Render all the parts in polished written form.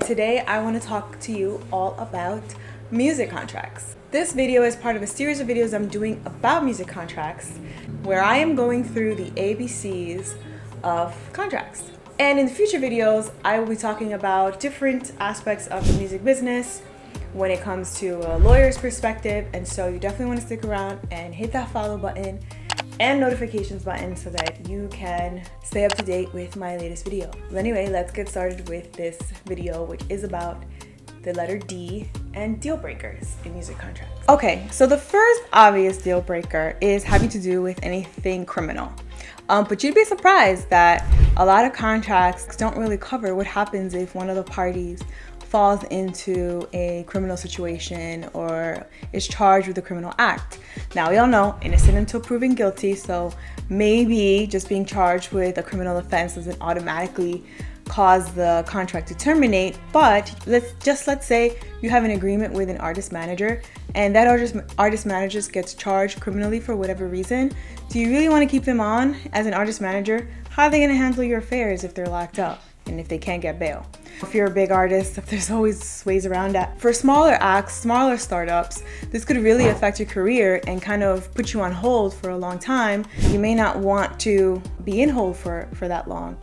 today I want to talk to you all about music contracts. This video is part of a series of videos I'm doing about music contracts where I am going through the ABCs of contracts. And in future videos, I will be talking about different aspects of the music business when it comes to a lawyer's perspective. And so you definitely want to stick around and hit that follow button and notifications button so that you can stay up to date with my latest video. But anyway, let's get started with this video, which is about the letter D and deal breakers in music contracts. Okay, so the first obvious deal breaker is having to do with anything criminal. But you'd be surprised that a lot of contracts don't really cover what happens if one of the parties falls into a criminal situation or is charged with a criminal act. Now, we all know innocent until proven guilty, so maybe just being charged with a criminal offense doesn't automatically cause the contract to terminate. But let's say you have an agreement with an artist manager and that artist manager gets charged criminally for whatever reason. Do you really want to keep them on as an artist manager? How are they going to handle your affairs if they're locked up and if they can't get bail? If you're a big artist, there's always ways around that. For smaller acts, smaller startups, this could really affect your career and kind of put you on hold for a long time. You may not want to be in hold for that long.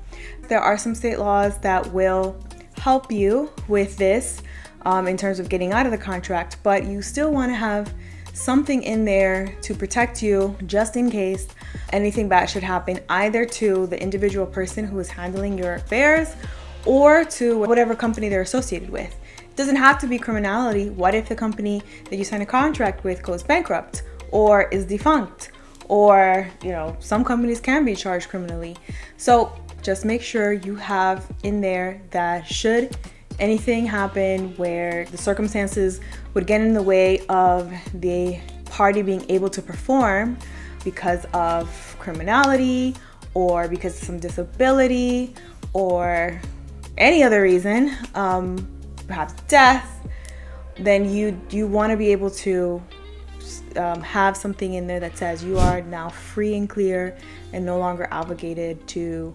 There are some state laws that will help you with this in terms of getting out of the contract, but you still want to have something in there to protect you just in case anything bad should happen, either to the individual person who is handling your affairs or to whatever company they're associated with. It doesn't have to be criminality. What if the company that you sign a contract with goes bankrupt or is defunct? Or, some companies can be charged criminally. So just make sure you have in there that should anything happen where the circumstances would get in the way of the party being able to perform because of criminality or because of some disability or any other reason, perhaps death, then you want to be able to have something in there that says you are now free and clear and no longer obligated to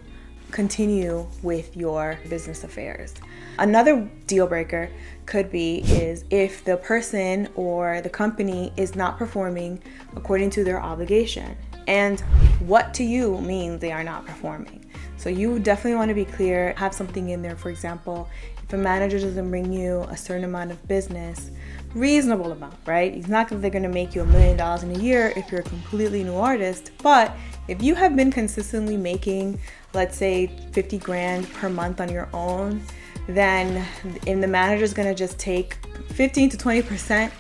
continue with your business affairs. Another deal breaker could be is if the person or the company is not performing according to their obligation. And what to you means they are not performing. So you definitely want to be clear, have something in there. For example, if a manager doesn't bring you a certain amount of business, reasonable amount, right? It's not that they're going to make you $1 million in a year if you're a completely new artist, but if you have been consistently making, let's say 50 grand per month on your own, then the manager's going to just take 15 to 20%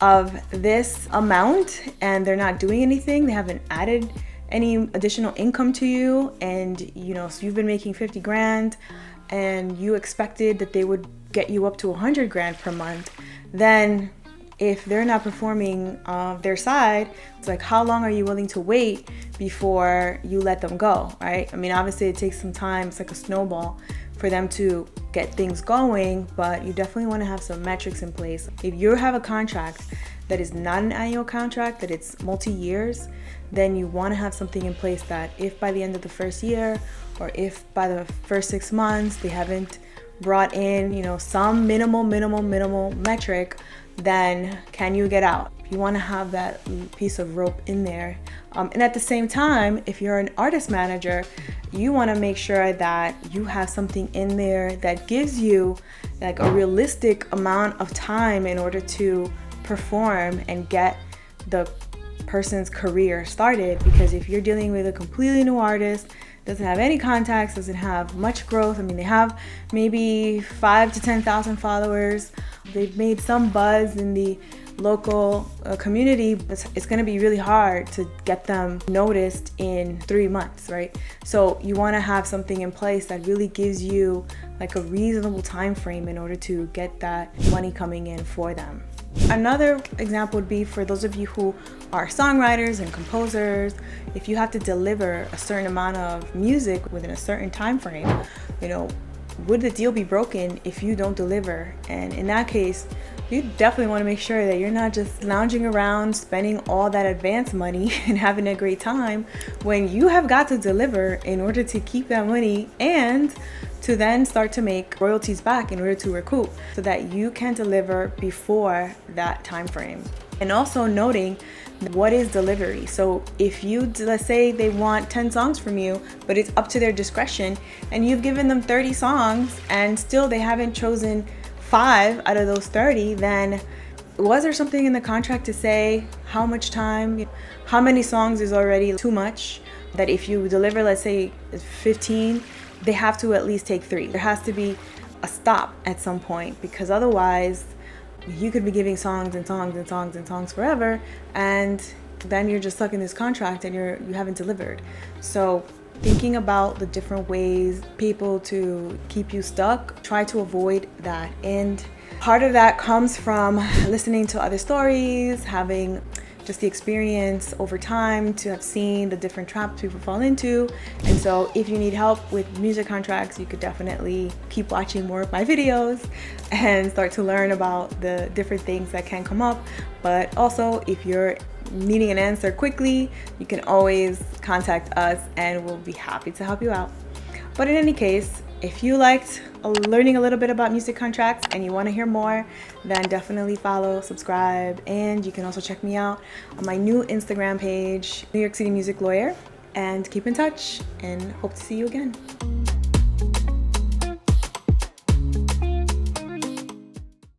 of this amount and they're not doing anything. They haven't added any additional income to you, and so you've been making 50 grand and you expected that they would get you up to 100 grand per month. Then if they're not performing their side, it's like, how long are you willing to wait before you let them go, right? I mean, obviously it takes some time. It's like a snowball for them to get things going, but you definitely want to have some metrics in place. If you have a contract that is not an annual contract, that it's multi-years, then you want to have something in place that if by the end of the first year or if by the first 6 months they haven't brought in, some minimal metric, then can you get out? You want to have that piece of rope in there. And at the same time, if you're an artist manager, you want to make sure that you have something in there that gives you like a realistic amount of time in order to perform and get the person's career started. Because if you're dealing with a completely new artist, doesn't have any contacts, doesn't have much growth. I mean, they have maybe 5,000 to 10,000 followers. They've made some buzz in the local community, but it's going to be really hard to get them noticed in 3 months, right? So you want to have something in place that really gives you like a reasonable time frame in order to get that money coming in for them. Another example would be for those of you who are songwriters and composers. If you have to deliver a certain amount of music within a certain time frame, would the deal be broken if you don't deliver? And in that case, you definitely want to make sure that you're not just lounging around spending all that advance money and having a great time when you have got to deliver in order to keep that money and to then start to make royalties back in order to recoup so that you can deliver before that time frame. And also noting what is delivery. So if you, let's say they want 10 songs from you, but it's up to their discretion, and you've given them 30 songs and still they haven't chosen 5 out of those 30, then was there something in the contract to say how much time, how many songs is already too much? That if you deliver, let's say 15, they have to at least take 3. There has to be a stop at some point, because otherwise you could be giving songs and songs and songs and songs forever, and then you're just stuck in this contract and you haven't delivered. So thinking about the different ways people to keep you stuck, try to avoid that. And part of that comes from listening to other stories, having just the experience over time to have seen the different traps people fall into. And so if you need help with music contracts, you could definitely keep watching more of my videos and start to learn about the different things that can come up. But also, if you're needing an answer quickly, you can always contact us and we'll be happy to help you out. But in any case, if you liked learning a little bit about music contracts and you want to hear more, then definitely follow, subscribe, and you can also check me out on my new Instagram page, New York City Music Lawyer, and keep in touch and hope to see you again.